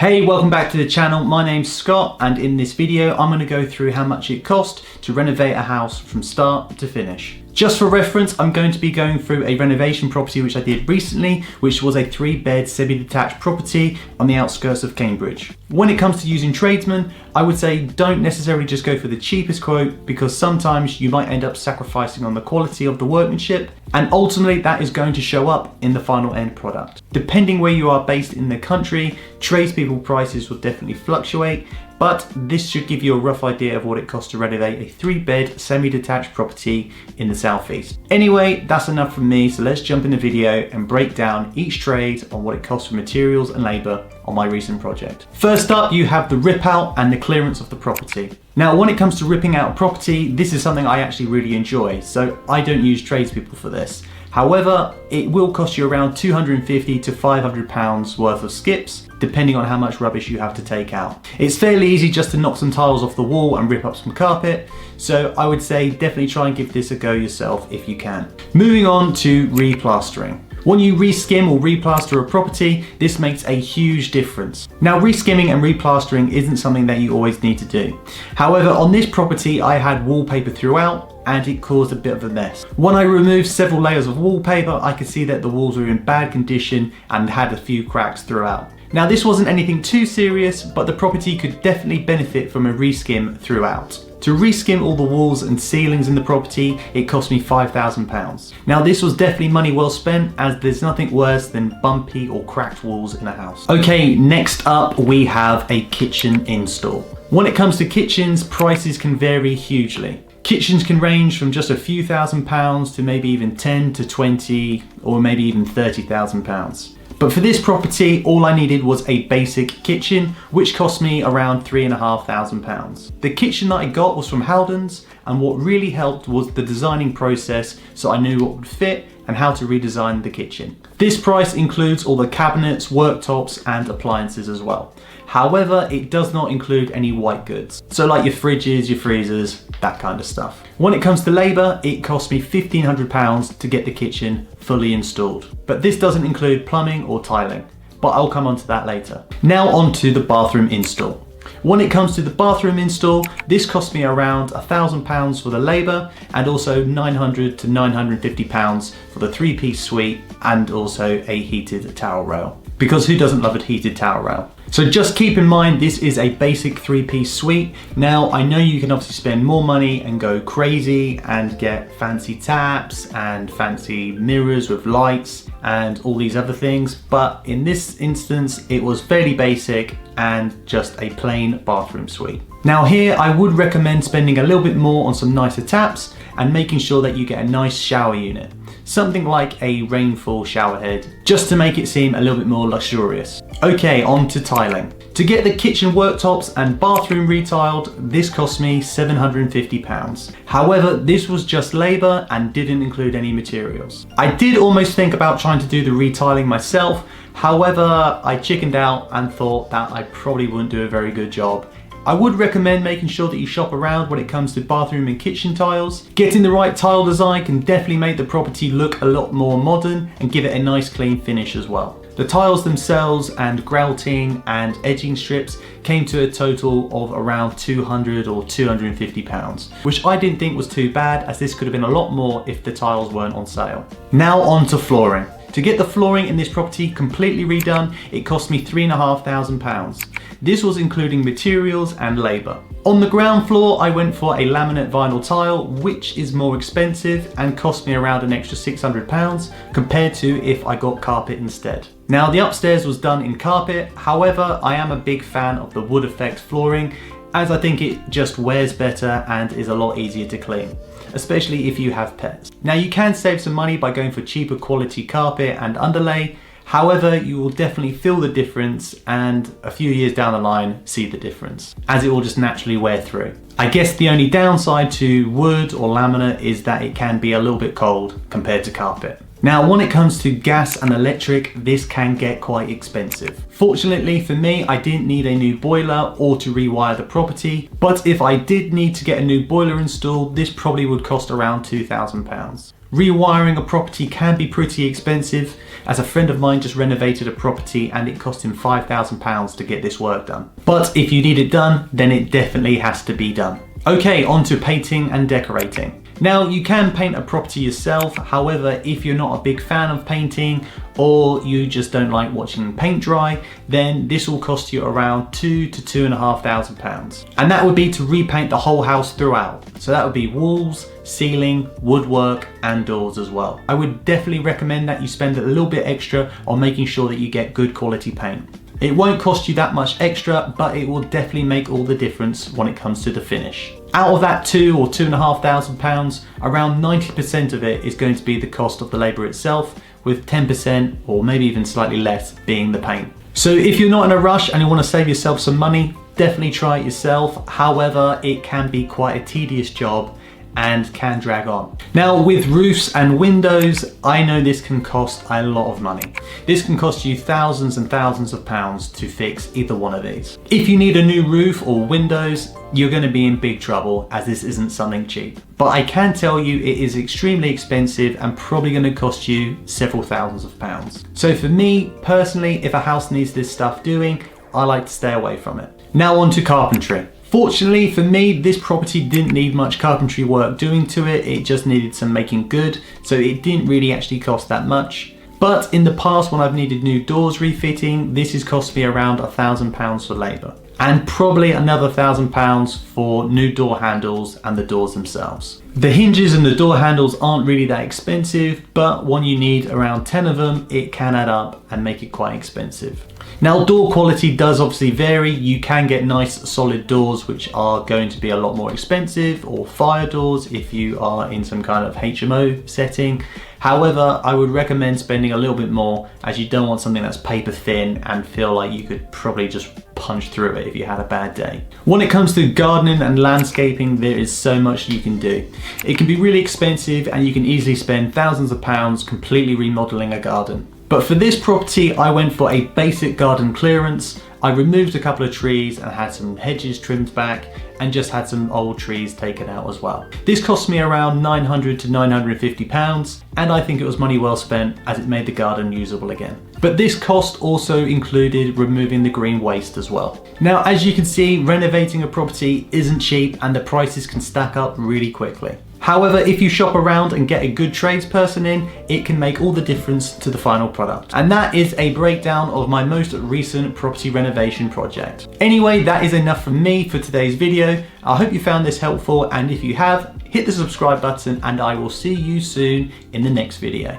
Hey, welcome back to the channel. My name's Scott, and in this video I'm going to go through how much it cost to renovate a house from start to finish. Just for reference, I'm going to be going through a renovation property which I did recently, which was a 3-bed semi-detached property on the outskirts of Cambridge. When it comes to using tradesmen, I would say don't necessarily just go for the cheapest quote, because sometimes you might end up sacrificing on the quality of the workmanship, and ultimately that is going to show up in the final end product. Depending where you are based in the country, tradespeople prices will definitely fluctuate, but this should give you a rough idea of what it costs to renovate a 3-bed semi-detached property in the southeast. Anyway, that's enough from me, so let's jump in the video and break down each trade on what it costs for materials and labour on my recent project. First up, you have the rip out and the clearance of the property. Now, when it comes to ripping out a property, this is something I actually really enjoy, so I don't use tradespeople for this. However, it will cost you around £250 to £500 worth of skips, depending on how much rubbish you have to take out. It's fairly easy just to knock some tiles off the wall and rip up some carpet, so I would say definitely try and give this a go yourself if you can. Moving on to replastering. When you reskim or replaster a property, this makes a huge difference. Now, reskimming and replastering isn't something that you always need to do. However, on this property, I had wallpaper throughout, and it caused a bit of a mess. When I removed several layers of wallpaper, I could see that the walls were in bad condition and had a few cracks throughout. Now, this wasn't anything too serious, but the property could definitely benefit from a reskim throughout. To reskim all the walls and ceilings in the property, it cost me £5,000. Now, this was definitely money well spent, as there's nothing worse than bumpy or cracked walls in a house. Okay, next up we have a kitchen install. When it comes to kitchens, prices can vary hugely. Kitchens can range from just a few £1,000s to maybe even 10 to 20 or maybe even £30,000. But for this property, all I needed was a basic kitchen, which cost me around £3,500. The kitchen that I got was from Howden's, and what really helped was the designing process, so I knew what would fit and how to redesign the kitchen. This price includes all the cabinets, worktops and appliances as well. However, it does not include any white goods. So like your fridges, your freezers, that kind of stuff. When it comes to labour, it cost me £1,500 to get the kitchen fully installed. But this doesn't include plumbing or tiling, but I'll come on to that later. Now on to the bathroom install. When it comes to the bathroom install, this cost me around £1,000 for the labour and also £900 to £950 for the 3-piece suite and also a heated towel rail. Because who doesn't love a heated towel rail? So just keep in mind, this is a basic 3-piece suite. Now, I know you can obviously spend more money and go crazy and get fancy taps and fancy mirrors with lights and all these other things, but in this instance, it was fairly basic and just a plain bathroom suite. Now here, I would recommend spending a little bit more on some nicer taps and making sure that you get a nice shower unit. Something like a rainfall shower head, just to make it seem a little bit more luxurious. Okay, on to tiling. To get the kitchen worktops and bathroom retiled, this cost me £750. However, this was just labour and didn't include any materials. I did almost think about trying to do the retiling myself, however, I chickened out and thought that I probably wouldn't do a very good job. I would recommend making sure that you shop around when it comes to bathroom and kitchen tiles. Getting the right tile design can definitely make the property look a lot more modern and give it a nice clean finish as well. The tiles themselves and grouting and edging strips came to a total of around £200 or £250, which I didn't think was too bad, as this could have been a lot more if the tiles weren't on sale. Now on to flooring. To get the flooring in this property completely redone, it cost me £3,500. This was including materials and labour. On the ground floor, I went for a laminate vinyl tile, which is more expensive and cost me around an extra £600 compared to if I got carpet instead. Now, the upstairs was done in carpet, however, I am a big fan of the wood effect flooring, as I think it just wears better and is a lot easier to clean, especially if you have pets. Now, you can save some money by going for cheaper quality carpet and underlay. However, you will definitely feel the difference and a few years down the line see the difference, as it will just naturally wear through. I guess the only downside to wood or laminate is that it can be a little bit cold compared to carpet. Now, when it comes to gas and electric, this can get quite expensive. Fortunately for me, I didn't need a new boiler or to rewire the property, but if I did need to get a new boiler installed, this probably would cost around £2,000. Rewiring a property can be pretty expensive, as a friend of mine just renovated a property and it cost him £5,000 to get this work done. But if you need it done, then it definitely has to be done. Okay, on to painting and decorating. Now, you can paint a property yourself. However, if you're not a big fan of painting or you just don't like watching paint dry, then this will cost you around £2,000 to £2,500. And that would be to repaint the whole house throughout. So that would be walls, ceiling, woodwork, and doors as well. I would definitely recommend that you spend a little bit extra on making sure that you get good quality paint. It won't cost you that much extra, but it will definitely make all the difference when it comes to the finish. Out of that £2,000 or £2,500, around 90% of it is going to be the cost of the labour itself, with 10% or maybe even slightly less being the paint. So if you're not in a rush and you want to save yourself some money, definitely try it yourself. However, it can be quite a tedious job and can drag on. Now, with roofs and windows, I know this can cost a lot of money. This can cost you thousands and thousands of pounds to fix either one of these. If you need a new roof or windows, you're going to be in big trouble, as this isn't something cheap. But I can tell you it is extremely expensive and probably going to cost you several thousands of pounds. So for me personally, if a house needs this stuff doing, I like to stay away from it. Now on to carpentry. Fortunately for me, this property didn't need much carpentry work doing to it. It just needed some making good, so it didn't really actually cost that much. But in the past, when I've needed new doors refitting, this has cost me around £1,000 for labour. And probably another £1,000 for new door handles and the doors themselves. The hinges and the door handles aren't really that expensive, but when you need around 10 of them, it can add up and make it quite expensive. Now, door quality does obviously vary. You can get nice solid doors which are going to be a lot more expensive, or fire doors if you are in some kind of HMO setting. However, I would recommend spending a little bit more, as you don't want something that's paper thin and feel like you could probably just punch through it if you had a bad day. When it comes to gardening and landscaping, there is so much you can do. It can be really expensive and you can easily spend thousands of pounds completely remodeling a garden. But for this property, I went for a basic garden clearance. I removed a couple of trees and had some hedges trimmed back and just had some old trees taken out as well. This cost me around £900 to £950, and I think it was money well spent, as it made the garden usable again. But this cost also included removing the green waste as well. Now, as you can see, renovating a property isn't cheap and the prices can stack up really quickly. However, if you shop around and get a good tradesperson in, it can make all the difference to the final product. And that is a breakdown of my most recent property renovation project. Anyway, that is enough from me for today's video. I hope you found this helpful, and if you have, hit the subscribe button and I will see you soon in the next video.